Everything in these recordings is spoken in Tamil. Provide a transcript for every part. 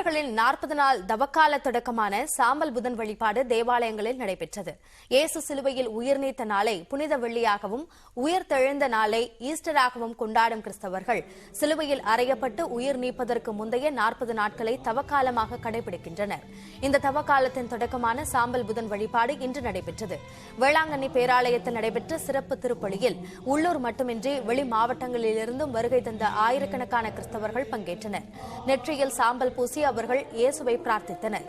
கிறிஸ்தவர்களின் 40 நாள் தவக்கால தொடக்கமான சாம்பல் புதன் வழிபாடு தேவாலயங்களில் நடைபெற்றது. இயேசு சிலுவையில் உயிர் நீத்த நாளை புனித வெள்ளியாகவும் உயிர் தெழுந்த நாளை ஈஸ்டராகவும் கொண்டாடும் கிறிஸ்தவர்கள் சிலுவையில் அறையப்பட்டு உயிர் நீப்பதற்கு முந்தைய 40 நாட்களை தவக்காலமாக கடைபிடிக்கின்றனர். இந்த தவக்காலத்தின் தொடக்கமான சாம்பல் புதன் வழிபாடு இன்று நடைபெற்றது. வேளாங்கண்ணி பேராலயத்தில் நடைபெற்ற சிறப்பு திருப்பலியில் உள்ளூர் மட்டுமின்றி வெளி மாவட்டங்களிலிருந்தும் வருகை தந்த ஆயிரக்கணக்கான கிறிஸ்தவர்கள் பங்கேற்றனர். நெற்றியில் சாம்பல் பூசி அவர்கள் இயேசுவை பிரார்த்தித்தனர்.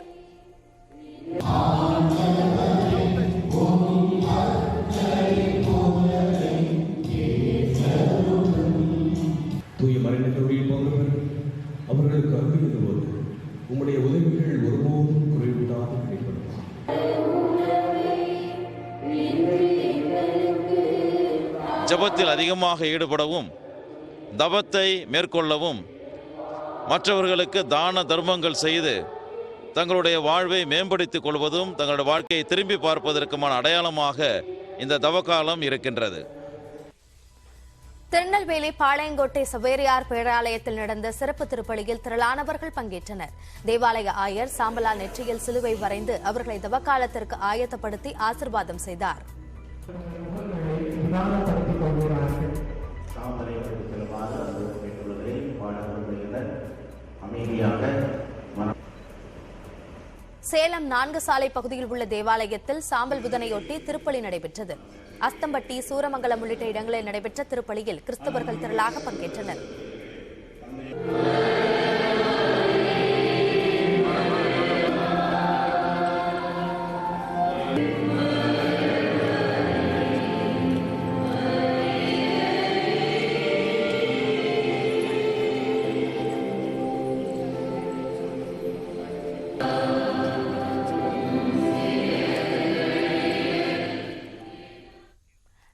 தூய மறைநகரில் போன்றவர் அவர்களுக்கு அருகில் உம்முடைய உதவிகள் ஒருபோதும் குறைவில்லாமல் கிடைப்பது. ஜபத்தில் அதிகமாக ஈடுபடவும் தவத்தை மேற்கொள்ளவும் மற்றவர்களுக்கு தான தர்மங்கள் செய்து தங்களுடைய வாழ்வை மேம்படுத்திக் கொள்வதும் தங்களுடைய வாழ்க்கையை திரும்பி பார்ப்பதற்குமான அடையாளமாக இந்த தவக்காலம் இருக்கின்றது. திருநெல்வேலி பாளையங்கோட்டை சவேரியார் பேராலயத்தில் நடந்த சிறப்பு திருப்பலியில் திரளானவர்கள் பங்கேற்றனர். தேவாலய ஆயர் சாம்பலால் நெற்றியில் சிலுவை வரைந்து அவர்களை தவக்காலத்திற்கு ஆயத்தப்படுத்தி ஆசீர்வாதம் செய்தார். சேலம் 4 சாலை பகுதியில் உள்ள தேவாலயத்தில் சாம்பல் புதனையொட்டி திருப்பலி நடைபெற்றது. அஸ்தம்பட்டி, சூரமங்கலம் உள்ளிட்ட இடங்களில் நடைபெற்ற திருப்பலியில் கிறிஸ்தவர்கள் திரளாக பங்கேற்றனர்.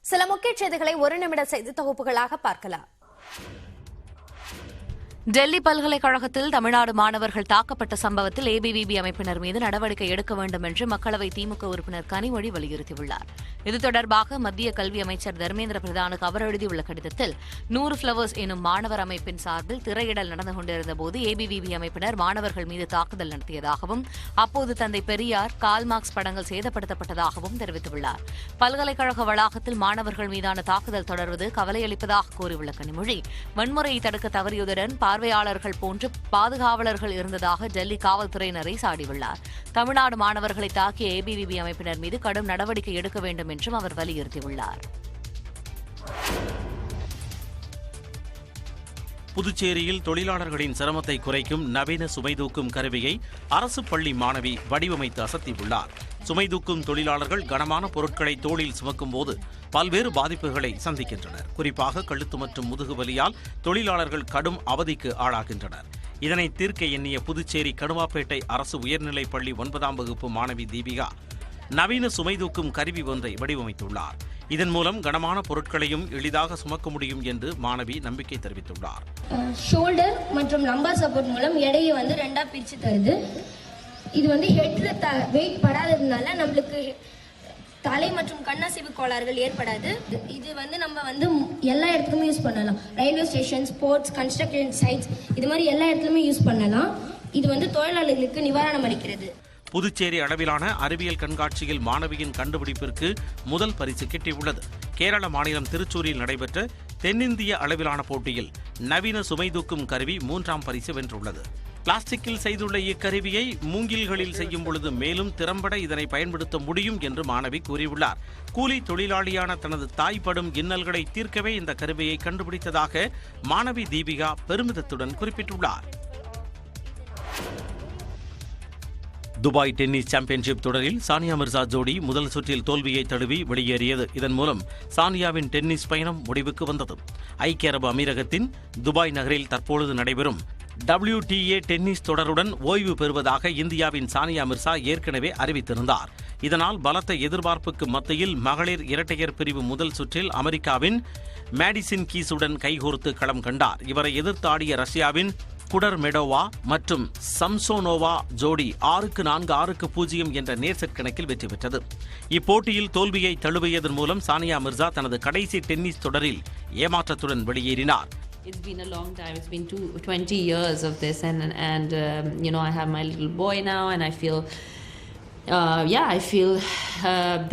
சில முக்கிய செய்திகளை ஒரு நிமிட செய்தி தொகுப்புகளாக பார்க்கலாம். டெல்லி பல்கலைக்கழகத்தில் தமிழ்நாடு மாணவர்கள் தாக்கப்பட்ட சம்பவத்தில் ஏபிவிபி அமைப்பினர் மீது நடவடிக்கை எடுக்க வேண்டும் என்று மக்களவை திமுக உறுப்பினர் கனிமொழி வலியுறுத்தியுள்ளார். இது தொடர்பாக மத்திய கல்வி அமைச்சர் தர்மேந்திர பிரதானுக்கு அவர் எழுதியுள்ள கடிதத்தில் 100 ஃபிளவர்ஸ் எனும் மாணவர் அமைப்பின் சார்பில் திரையிடல் நடந்து கொண்டிருந்தபோது ஏபிவிபி அமைப்பினர் மாணவர்கள் மீது தாக்குதல் நடத்தியதாகவும் அப்போது தந்தை பெரியார், கால்மார்க்ஸ் படங்கள் சேதப்படுத்தப்பட்டதாகவும் தெரிவித்துள்ளார். பல்கலைக்கழக வளாகத்தில் மாணவர்கள் மீதான தாக்குதல் தொடர்வது கவலையளிப்பதாக கூறியுள்ள கனிமொழி, வன்முறையை தடுக்க தவறியதுடன் பார்வையாளர்கள் போன்று பாதுகாவலர்கள் இருந்ததாக டெல்லி காவல்துறையினரை சாடியுள்ளார். தமிழ்நாடு மாணவர்களை தாக்கிய ஏபிவிபி அமைப்பினர் மீது கடும் நடவடிக்கை எடுக்க வேண்டும் என்றும் அவர் வலியுறுத்தியுள்ளார். புதுச்சேரியில் தொழிலாளர்களின் சிரமத்தை குறைக்கும் நவீன சுமைதூக்கும் கருவியை அரசு பள்ளி மாணவி வடிவமைத்து அசத்தியுள்ளார். சுமைதூக்கும் தொழிலாளர்கள் கனமான பொருட்களை தோளில் சுமக்கும் போது பல்வேறு பாதிப்புகளை சந்திக்கின்றனர். குறிப்பாக கழுத்து மற்றும் முதுகு வலியால் தொழிலாளர்கள் கடும் அவதிக்கு ஆளாகின்றனர். இதனை தீர்க்க எண்ணிய புதுச்சேரி கடுவாப்பேட்டை அரசு உயர்நிலைப் பள்ளி 9ஆம் வகுப்பு மாணவி தீபிகா நவீன சுமைதூக்கும் கருவி ஒன்றை வடிவமைத்துள்ளார். இதன் மூலம் கனமான பொருட்களையும் எளிதாக சுமக்க முடியும் என்று மாணவி நம்பிக்கை தெரிவித்துள்ளார். ஷோல்டர் மற்றும் லம்பர் சப்போர்ட் மூலம் எடையை ரெண்டா பிரிச்சு தருது. இது ஹெட்ல வெயிட் படாததுனால நம்மளுக்கு தலை மற்றும் கண்ணசைவு கோளாறுகள் ஏற்படாது. இது நம்ம எல்லா இடத்துலையுமே யூஸ் பண்ணலாம். Railway station, sports, construction sites, இது மாதிரி எல்லா இடத்துலையுமே யூஸ் பண்ணலாம். இது தொழிலாளர்களுக்கு நிவாரணம் அளிக்கிறது. புதுச்சேரி அளவிலான அறிவியல் கண்காட்சியில் மாணவியின் கண்டுபிடிப்பிற்கு முதல் பரிசு கிட்டியுள்ளது. கேரள மாநிலம் திருச்சூரில் நடைபெற்ற தென்னிந்திய அளவிலான போட்டியில் நவீன சுமைதூக்கும் கருவி 3ஆம் பரிசு வென்றுள்ளது. பிளாஸ்டிக்கில் செய்துள்ள இக்கருவியை மூங்கில்களில் செய்யும் பொழுது மேலும் திறம்பட இதனை பயன்படுத்த முடியும் என்று மாணவி கூறியுள்ளார். கூலி தொழிலாளியான தனது தாய்ப்படும் இன்னல்களை தீர்க்கவே இந்த கருவியை கண்டுபிடித்ததாக மாணவி தீபிகா பெருமிதத்துடன் குறிப்பிட்டுள்ளார். துபாய் டென்னிஸ் சாம்பியன்ஷிப் தொடரில் சானியா மிர்சா ஜோடி முதல் சுற்றில் தோல்வியை தழுவி வெளியேறியது. இதன் மூலம் சானியாவின் டென்னிஸ் பயணம் முடிவுக்கு வந்தது. ஐக்கிய அரபு அமீரகத்தின் துபாய் நகரில் தற்பொழுது நடைபெறும் WTA டென்னிஸ் தொடருடன் ஓய்வு பெறுவதாக இந்தியாவின் சானியா மிர்சா ஏற்கனவே அறிவித்திருந்தார். இதனால் பலத்த எதிர்பார்ப்புக்கு மத்தியில் மகளிர் இரட்டையர் பிரிவு முதல் சுற்றில் அமெரிக்காவின் மேடிசின் கீஸுடன் கைகோர்த்து களம் கண்டார். இவரை எதிர்த்து ஆடிய ரஷ்யாவின் குடர்மெடோவா மற்றும் சம்சோனோவா ஜோடி 6-4, 6-0 என்ற நேர்செட் கணக்கில் வெற்றி பெற்றது. இப்போட்டியில் தோல்வியை தழுவியதன் மூலம் சானியா மிர்சா தனது கடைசி டென்னிஸ் தொடரில் ஏமாற்றத்துடன் வெளியேறினார். It's been a long time. It's been 20 years of this, and you know, I have my little boy now, and I feel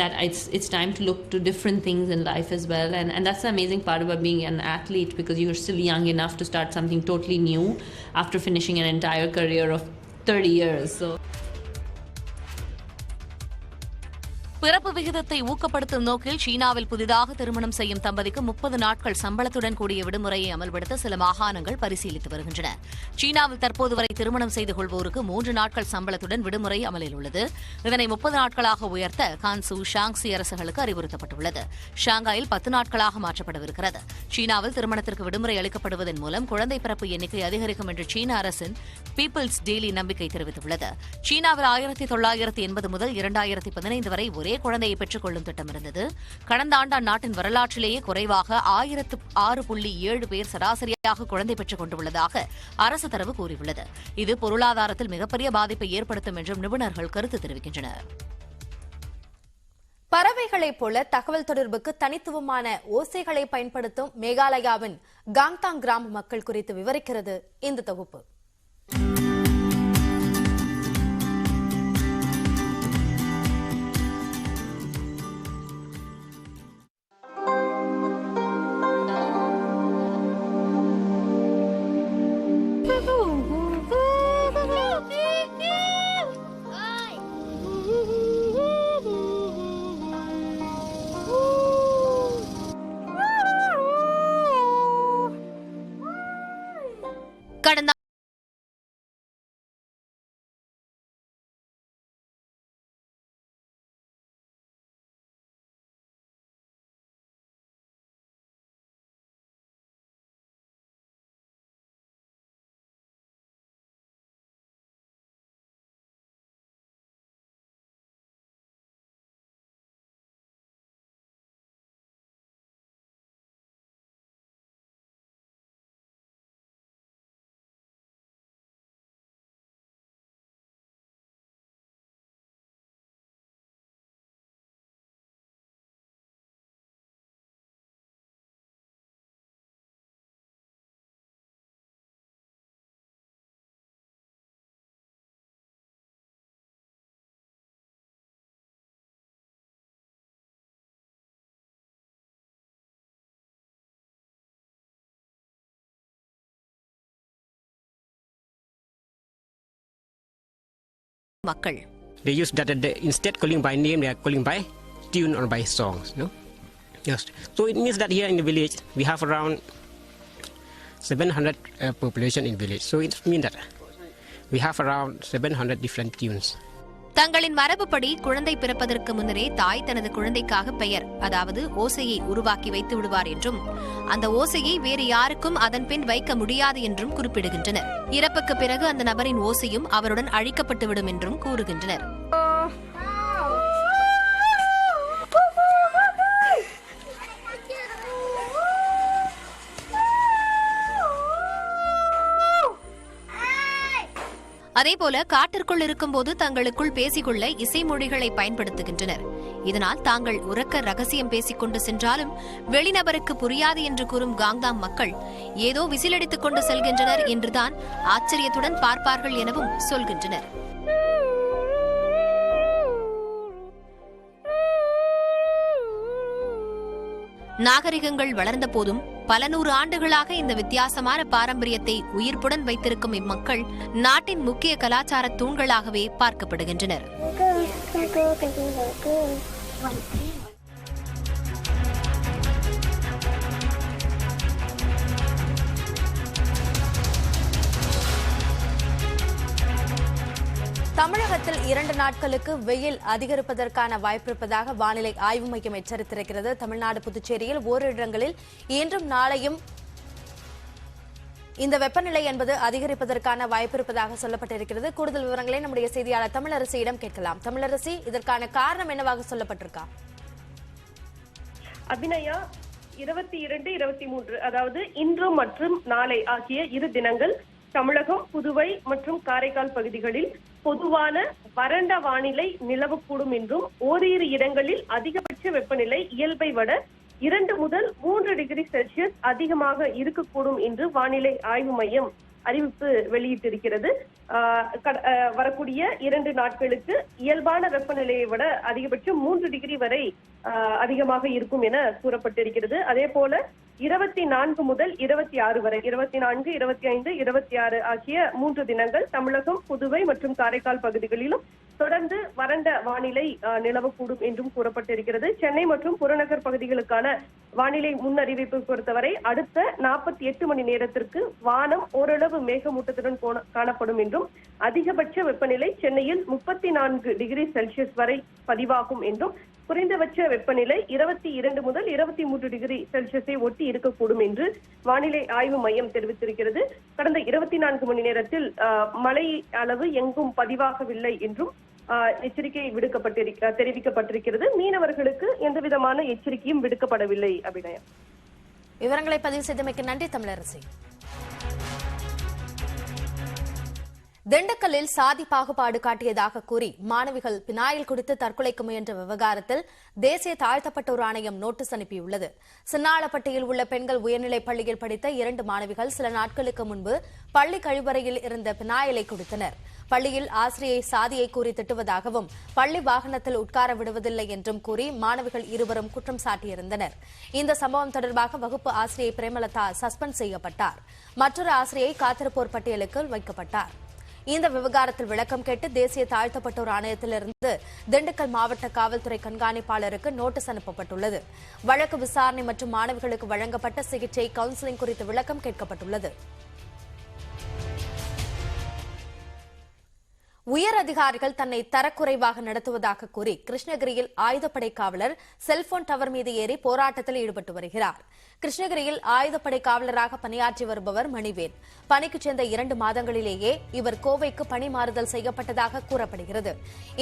that it's time to look to different things in life as well, and that's the amazing part about being an athlete, because you're still young enough to start something totally new after finishing an entire career of 30 years. So பிறப்பு விகிதத்தை ஊக்கப்படுத்தும் நோக்கில் சீனாவில் புதிதாக திருமணம் செய்யும் தம்பதிக்கு 30 நாட்கள் சம்பளத்துடன் கூடிய விடுமுறையை அமல்படுத்த சில மாகாணங்கள் பரிசீலித்து வருகின்றன. சீனாவில் தற்போது வரை திருமணம் செய்து கொள்வோருக்கு 3 நாட்கள் சம்பளத்துடன் விடுமுறை அமலில் உள்ளது. இதனை 30 நாட்களாக உயர்த்த கான்சு, ஷாங்ஸி அரசுகளுக்கு அறிவுறுத்தப்பட்டுள்ளது. ஷாங்காயில் 10 நாட்களாக மாற்றப்படவிருக்கிறது. சீனாவில் திருமணத்திற்கு விடுமுறை அளிக்கப்படுவதன் மூலம் குழந்தை பிறப்பு எண்ணிக்கை அதிகரிக்கும் என்று சீன அரசின் பீப்பிள்ஸ் டெய்லி நம்பிக்கை தெரிவித்துள்ளது. சீனாவில் 1980 முதல் 2015 வரை ஒரே குழந்தையை பெற்றுக் கொள்ளும் திட்டம் இருந்தது. கடந்த ஆண்டு அந்நாட்டின் வரலாற்றிலேயே குறைவாக 1006.7 பேர் சராசரியாக குழந்தை பெற்றுக் கொண்டுள்ளதாக அரசு தரவு கூறியுள்ளது. இது பொருளாதாரத்தில் மிகப்பெரிய பாதிப்பை ஏற்படுத்தும் என்றும் நிபுணர்கள் கருத்து தெரிவிக்கின்றனர். பறவைகளைப் போல தகவல் தொடர்புக்கு தனித்துவமான ஓசைகளை பயன்படுத்தும் மேகாலயாவின் காங்தாங் கிராம மக்கள் குறித்து விவரிக்கிறது இந்த தொகுப்பு. கடந்த மக்கள் They use that instead calling by name, they are calling by tune or by songs. No? Yes. So it means that here in the village we have around 700 population in village. So it means that we have around 700 different tunes. தங்களின் மரபுப்படி குழந்தை பிறப்பதற்கு முன்னரே தாய் தனது குழந்தைக்காக பெயர், அதாவது ஓசையை உருவாக்கி வைத்து விடுவார் என்றும் அந்த ஓசையை வேறு யாருக்கும் அதன் பின் வைக்க முடியாது என்றும் குறிப்பிடுகின்றனர். இறப்புக்கு பிறகு அந்த நபரின் ஓசையும் அவருடன் அழிக்கப்பட்டுவிடும் என்றும் கூறுகின்றனர். அதேபோல காட்டிற்குள் இருக்கும்போது தங்களுக்குள் பேசிக்கொள்ள இசை மொழிகளை பயன்படுத்துகின்றனர். இதனால் தாங்கள் உரக்க ரகசியம் பேசிக்கொண்டு சென்றாலும் வெளிநபருக்கு புரியாது என்று கூறும் காங்தாம் மக்கள் ஏதோ விசிலடித்துக் கொண்டு செல்கின்றனர் என்றுதான் ஆச்சரியத்துடன் பார்ப்பார்கள் எனவும் சொல்கின்றனர். நாகரிகங்கள் வளர்ந்த போதும் பல நூறு ஆண்டுகளாக இந்த வித்தியாசமான பாரம்பரியத்தை உயிர்ப்புடன் வைத்திருக்கும் இம்மக்கள் நாட்டின் முக்கிய கலாச்சார தூண்களாகவே பார்க்கப்படுகின்றனர். தமிழகத்தில் 2 நாட்களுக்கு வெயில் அதிகரிப்பதற்கான வாய்ப்பிருப்பதாக வானிலை ஆய்வு மையம் எச்சரித்திருக்கிறது. தமிழ்நாடு, புதுச்சேரியில் ஓரிரு இடங்களில் இன்றும் நாளையும் இந்த வெப்பநிலை என்பது அதிகரிப்பதற்கான வாய்ப்பிருப்பதாக சொல்லப்பட்டிருக்கிறது. கூடுதல் விவரங்களை நம்முடைய செய்தியாளர் தமிழரசியிடம் கேட்கலாம். தமிழரசி, இதற்கான காரணம் என்னவாக சொல்லப்பட்டிருக்கா? அபிநயா, 22, 23 அதாவது இன்று மற்றும் நாளை ஆகிய 2 தினங்கள் தமிழகம், புதுவை மற்றும் காரைக்கால் பகுதிகளில் பொதுவான வறண்ட வானிலை நிலவக்கூடும் என்றும் ஓரிரு இடங்களில் அதிகபட்ச வெப்பநிலை இயல்பை விட 2 முதல் 3 டிகிரி செல்சியஸ் அதிகமாக இருக்கக்கூடும் என்று வானிலை ஆய்வு மையம் அறிவிப்பு வெளியிட்டிருக்கிறது. வரக்கூடிய 2 நாட்களுக்கு இயல்பான வெப்பநிலையை விட அதிகபட்சம் 3 டிகிரி வரை அதிகமாக இருக்கும் என கூறப்பட்டிருக்கிறது. அதே போல 24 முதல் 26 வரை 24, 25, 26 ஆகிய 3 தினங்கள் தமிழகம், புதுவை மற்றும் காரைக்கால் பகுதிகளிலும் தொடர்ந்து வறண்ட வானிலை நிலவக்கூடும் என்றும் கூறப்பட்டிருக்கிறது. சென்னை மற்றும் புறநகர் பகுதிகளுக்கான வானிலை முன்னறிவிப்பு பொறுத்தவரை அடுத்த 48 மணி நேரத்திற்கு வானம் ஓரளவு மேகமூட்டத்துடன் காணப்படும் என்றும் அதிகபட்ச வெப்பநிலை சென்னையில் 34 டிகிரி செல்சியஸ் வரை பதிவாகும் என்றும் குறைந்தபட்ச வெப்பநிலை 22 முதல் 23 டிகிரி செல்சியஸை ஒட்டி இருக்கக்கூடும் என்று வானிலை ஆய்வு மையம் தெரிவித்திருக்கிறது. கடந்த 24 மணி நேரத்தில் மழை அளவு எங்கும் பதிவாகவில்லை என்றும் எச்சரிக்கை தெரிவிக்கப்பட்டிருக்கிறது. மீனவர்களுக்கு எந்தவிதமான எச்சரிக்கையும் விடுக்கப்படவில்லை. அபிநயம், விவரங்களை பதிவு செய்தமைக்கு நன்றி தமிழரசி. திண்டுக்கல்லில் சாதி பாகுபாடு காட்டியதாக கூறி மாணவிகள் பினாயில் குடித்து தற்கொலைக்கு முயன்ற விவகாரத்தில் தேசிய தாழ்த்தப்பட்டோர் ஆணையம் நோட்டீஸ் அனுப்பியுள்ளது. சின்னாளப்பட்டியில் உள்ள பெண்கள் உயர்நிலைப் பள்ளியில் படித்த 2 மாணவிகள் சில நாட்களுக்கு முன்பு பள்ளி கழிவறையில் இருந்த பினாயிலை குடித்தனர். பள்ளியில் ஆசிரியை சாதியை கூறி திட்டுவதாகவும் பள்ளி வாகனத்தில் உட்கார விடுவதில்லை என்றும் கூறி மாணவிகள் இருவரும் குற்றம் சாட்டியிருந்தனர். இந்த சம்பவம் தொடர்பாக வகுப்பு ஆசிரியை பிரேமலதா சஸ்பெண்ட் செய்யப்பட்டார். மற்றொரு ஆசிரியை காத்திருப்போர் பட்டியலுக்கு வைக்கப்பட்டார். இந்த விவகாரத்தில் விளக்கம் கேட்டு தேசிய தாழ்த்தப்பட்டோர் ஆணையத்திலிருந்து திண்டுக்கல் மாவட்ட காவல்துறை கண்காணிப்பாளருக்கு நோட்டீஸ் அனுப்பப்பட்டுள்ளது. வழக்கு விசாரணை மற்றும் மாணவிகளுக்கு வழங்கப்பட்ட சிகிச்சை, கவுன்சிலிங் குறித்து விளக்கம் கேட்கப்பட்டுள்ளது. உயர் அதிகாரிகள் தன்னை தரக்குறைவாக நடத்துவதாக கூறி கிருஷ்ணகிரியில் ஆயுதப்படை காவலர் செல்போன் டவர் மீது ஏறி போராட்டத்தில் ஈடுபட்டு வருகிறார். கிருஷ்ணகிரியில் ஆயுதப்படை காவலராக பணியாற்றி வருபவர் மணிவேல். பணிக்கு சேர்ந்த 2 மாதங்களிலேயே இவர் கோவைக்கு பணி மாறுதல் செய்யப்பட்டதாக கூறப்படுகிறது.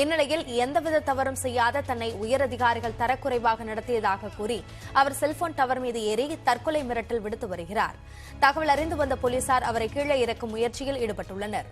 இந்நிலையில் எந்தவித தவறும் செய்யாத தன்னை உயர் அதிகாரிகள் தரக்குறைவாக நடத்தியதாக கூறி அவர் செல்போன் டவர் மீது ஏறி தற்கொலை மிரட்டல் விடுத்து வருகிறார். தகவல் அறிந்து வந்த போலீசார் அவரை கீழே இறக்கும் முயற்சியில் ஈடுபட்டுள்ளனர்.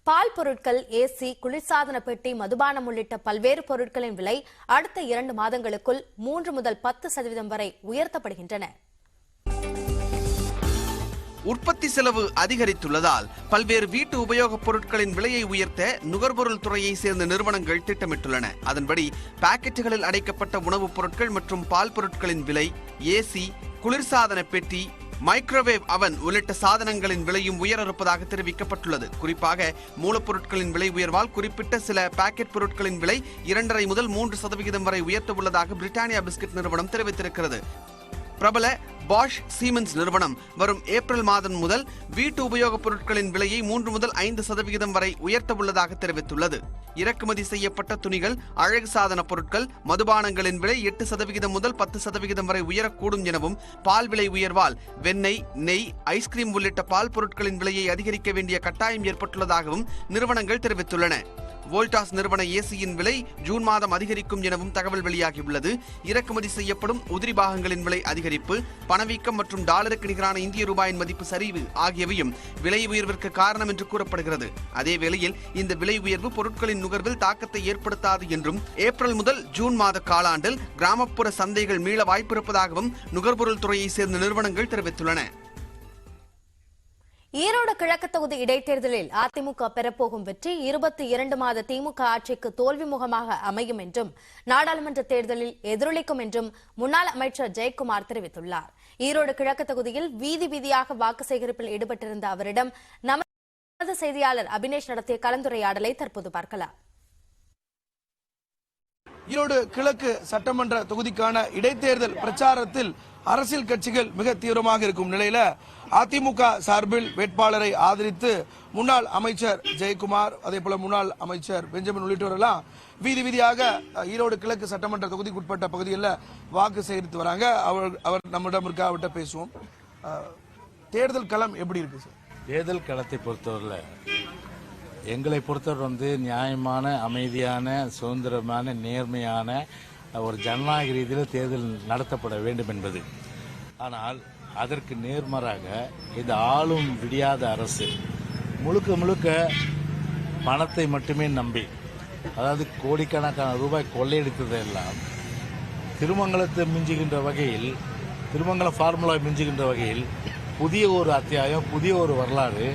பால் பொருட்கள், ஏசி, குளிர்சாதன பெட்டி, மதுபானம் உள்ளிட்ட பல்வேறு பொருட்களின் விலை அடுத்த 2 மாதங்களுக்குள் 3 முதல் 10% வரை உயர்த்தப்படுகின்றன. உற்பத்தி செலவு அதிகரித்துள்ளதால் பல்வேறு வீட்டு உபயோகப் பொருட்களின் விலையை உயர்த்த நுகர்பொருள் துறையை சேர்ந்த நிறுவனங்கள் திட்டமிட்டுள்ளன. அதன்படி பாக்கெட்டுகளில் அடைக்கப்பட்ட உணவுப் பொருட்கள் மற்றும் பால் பொருட்களின் விலை, ஏசி, குளிர்சாதன பெட்டி, மைக்ரோவேவ் அவன் உள்ளிட்ட சாதனங்களின் விலையும் உயர இருப்பதாக தெரிவிக்கப்பட்டுள்ளது. குறிப்பாக மூலப்பொருட்களின் விலை உயர்வால் குறிப்பிட்ட சில பாக்கெட் பொருட்களின் விலை 2.5 முதல் 3% வரை உயர்த்த உள்ளதாக பிரிட்டானியா பிஸ்கட் நிறுவனம் தெரிவித்திருக்கிறது. பிரபல பாஷ் சீமென்ஸ் நிறுவனம் வரும் ஏப்ரல் மாதம் முதல் வீட்டு உபயோகப் பொருட்களின் விலையை 3 முதல் 5% வரை உயர்த்த உள்ளதாக தெரிவித்துள்ளது. இறக்குமதி செய்யப்பட்ட துணிகள், அழகு சாதன பொருட்கள், மதுபானங்களின் விலை 8% முதல் 10% வரை உயரக்கூடும் எனவும், பால் விலை உயர்வால் வெண்ணெய், நெய், ஐஸ்கிரீம் உள்ளிட்ட பால் பொருட்களின் விலையை அதிகரிக்க வேண்டிய கட்டாயம் ஏற்பட்டுள்ளதாகவும் நிறுவனங்கள் தெரிவித்துள்ளன. வோல்டாஸ் நிறுவன ஏசியின் விலை ஜூன் மாதம் அதிகரிக்கும் எனவும் தகவல் வெளியாகியுள்ளது. இறக்குமதி செய்யப்படும் உதிரி பாகங்களின் விலை அதிகரிப்பு, பணவீக்கம் மற்றும் டாலருக்கு நிகரான இந்திய ரூபாயின் மதிப்பு சரிவு ஆகியவையும் விலை உயர்விற்கு காரணம் என்று கூறப்படுகிறது. அதேவேளையில் இந்த விலை உயர்வு பொருட்களின் நுகர்வில் தாக்கத்தை ஏற்படுத்தாது என்றும், ஏப்ரல் முதல் ஜூன் மாத காலாண்டில் கிராமப்புற சந்தைகள் மீள வாய்ப்பிருப்பதாகவும் நுகர்பொருள் துறையை சேர்ந்த நிறுவனங்கள் தெரிவித்துள்ளன. ஈரோடு கிழக்கு தொகுதி இடைத்தேர்தலில் அதிமுக பெறப்போகும் வெற்றி 22 மாத திமுக ஆட்சிக்கு தோல்வி முகமாக அமையும் என்றும், நாடாளுமன்ற தேர்தலில் எதிரொலிக்கும் என்றும் முன்னாள் அமைச்சர் ஜெயக்குமார் தெரிவித்துள்ளார். ஈரோடு கிழக்கு தொகுதியில் வீதி வீதியாக வாக்கு சேகரிப்பில் ஈடுபட்டிருந்த அவரிடம் நமது செய்தியாளர் அபினேஷ் நடத்திய கலந்துரையாடலை தற்போது பார்க்கலாம். ஈரோடு கிழக்கு சட்டமன்ற தொகுதிக்கான இடைத்தேர்தல் பிரச்சாரத்தில் அரசியல் கட்சிகள் மிக தீவிரமாக இருக்கும் நிலையில அதிமுக சார்பில் வேட்பாளரை ஆதரித்து முன்னாள் அமைச்சர் ஜெயக்குமார், அதே போல முன்னாள் அமைச்சர் பெஞ்சமின் உள்ளிட்டவரெல்லாம் வீதி வீதியாக ஈரோடு கிழக்கு சட்டமன்ற தொகுதிக்குட்பட்ட பகுதிகளில் வாக்கு சேகரித்து வராங்க. அவர் நம்மிடம் இருக்க, அவர்கிட்ட பேசுவோம். தேர்தல் களம் எப்படி இருக்கு சார்? தேர்தல் களத்தை பொறுத்தவரையில் எங்களை பொறுத்தவரை நியாயமான, அமைதியான, சுதந்திரமான, நேர்மையான ஒரு ஜனநாயக ரீதியில் தேர்தல் நடத்தப்பட வேண்டும் என்பது. ஆனால் அதற்கு நேர்மாறாக இந்த ஆளும் விடியாத அரசு முழுக்க முழுக்க பணத்தை மட்டுமே நம்பி, அதாவது கோடிக்கணக்கான ரூபாய் கொள்ளையடித்ததெல்லாம் திருமங்கலத்தை மிஞ்சுகின்ற வகையில், திருமங்கலம் ஃபார்முலா மிஞ்சுகின்ற வகையில் புதிய ஒரு அத்தியாயம், புதிய ஒரு வரலாறு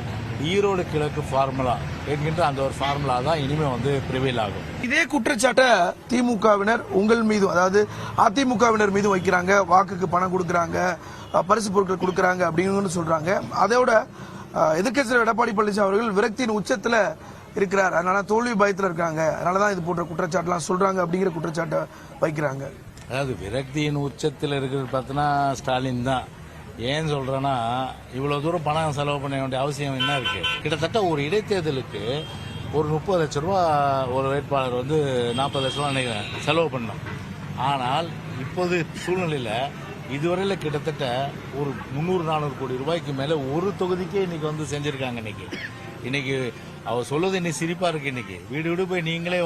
ஈரோடு கிழக்கு ஃபார்முலா என்கின்ற அந்த ஒரு ஃபார்முலா தான் இனிமே பிரிவைல் ஆகும். இதே குற்றச்சாட்டை திமுகவினர் உங்கள் மீது, அதாவது அதிமுகவினர் மீது வைக்கிறாங்க. வாக்குக்கு பணம் கொடுக்கறாங்க, பரிசு பொருட்கள் கொடுக்கறாங்க அப்படின்னு சொல்றாங்க. அதோட எதிர்க்கட்சி எடப்பாடி பழனிசாமி அவர்கள் விரக்தியின் உச்சத்துல இருக்கிறார், அதனால தோல்வி பயத்துல இருக்காங்க, அதனாலதான் இது போன்ற குற்றச்சாட்டுலாம் சொல்றாங்க அப்படிங்கிற குற்றச்சாட்டை வைக்கிறாங்க. அதாவது விரக்தியின் உச்சத்தில் இருக்கிறது பார்த்தீங்கன்னா ஸ்டாலின் தான். ஏன் சொல்றேன்னா, இவ்வளவு தூரம் பணம் செலவு பண்ண வேண்டிய அவசியம் என்ன இருக்கு? கிட்டத்தட்ட ஒரு இடைத்தேர்தலுக்கு ஒரு 30 லட்சம் ரூபா ஒரு வேட்பாளர் 40 லட்சம் ரூபா செலவு பண்ணோம். ஆனால் இப்போது சூழ்நிலையில இதுவரையில் கிட்டத்தட்ட ஒரு 300-400 கோடி ரூபாய்க்கு மேல ஒரு தொகுதிக்கே இன்னைக்கு செஞ்சிருக்காங்க. இன்னைக்கு அவர் சொல்லுவது இன்னைக்கு சிரிப்பா இருக்கு. இன்னைக்கு வீடு வீடு போய் நீங்களே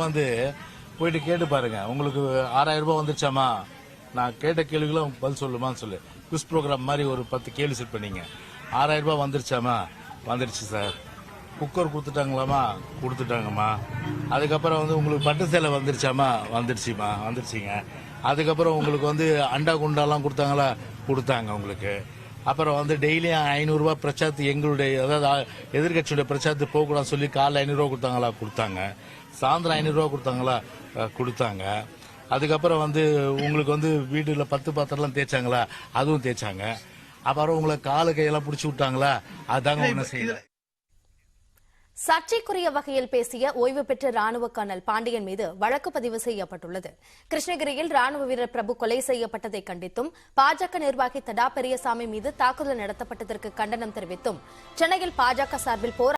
போயிட்டு கேட்டு பாருங்க, உங்களுக்கு 6000 ரூபாய் வந்துருச்சாமா, நான் கேட்ட கேள்விகளும் பதில் சொல்லுமான்னு சொல்லு. குவிஸ் ப்ரோக்ராம் மாதிரி ஒரு 10 கேள்வி செட் பண்ணீங்க. 6000 ரூபாய் வந்துருச்சாமா? வந்துருச்சு சார். குக்கர் கொடுத்துட்டாங்களாமா? கொடுத்துட்டாங்கம்மா. அதுக்கப்புறம் உங்களுக்கு பட்டு சேலை வந்துருச்சாமா? வந்துருச்சுமா, வந்துருச்சுங்க. அதுக்கப்புறம் உங்களுக்கு அண்டா குண்டாலாம் கொடுத்தாங்களா? கொடுத்தாங்க உங்களுக்கு. அப்புறம் டெய்லியும் 500 ரூபாய் பிரச்சாரத்து, எங்களுடைய அதாவது எதிர்கட்சியுடைய பிரச்சாரத்து போகக்கூடாதுன்னு சொல்லி காலைல 500 ரூபா கொடுத்தாங்களா? கொடுத்தாங்க. சாயந்தரம் 500 ரூபா கொடுத்தாங்களா? கொடுத்தாங்க. அதுக்கப்புறம் உங்களுக்கு வீடுல 10 பாத்திரம்லாம் தேய்ச்சாங்களா? அதுவும் தேய்ச்சாங்க. அப்புறம் உங்களை காலு கையெல்லாம் பிடிச்சி விட்டாங்களா? அதாங்க ஒண்ணு செய்யல. சர்ச்சைக்குரிய வகையில் பேசிய ஓய்வு பெற்ற ராணுவ கர்னல் பாண்டியன் மீது வழக்கு பதிவு செய்யப்பட்டுள்ளது. கிருஷ்ணகிரியில் ராணுவ வீரர் பிரபு கொலை செய்யப்பட்டதை கண்டித்தும், பாஜக நிர்வாகி தடா பெரியசாமி மீது தாக்குதல் நடத்தப்பட்டதற்கு கண்டனம் தெரிவித்தும் சென்னையில் பாஜக சார்பில் போராட்டம்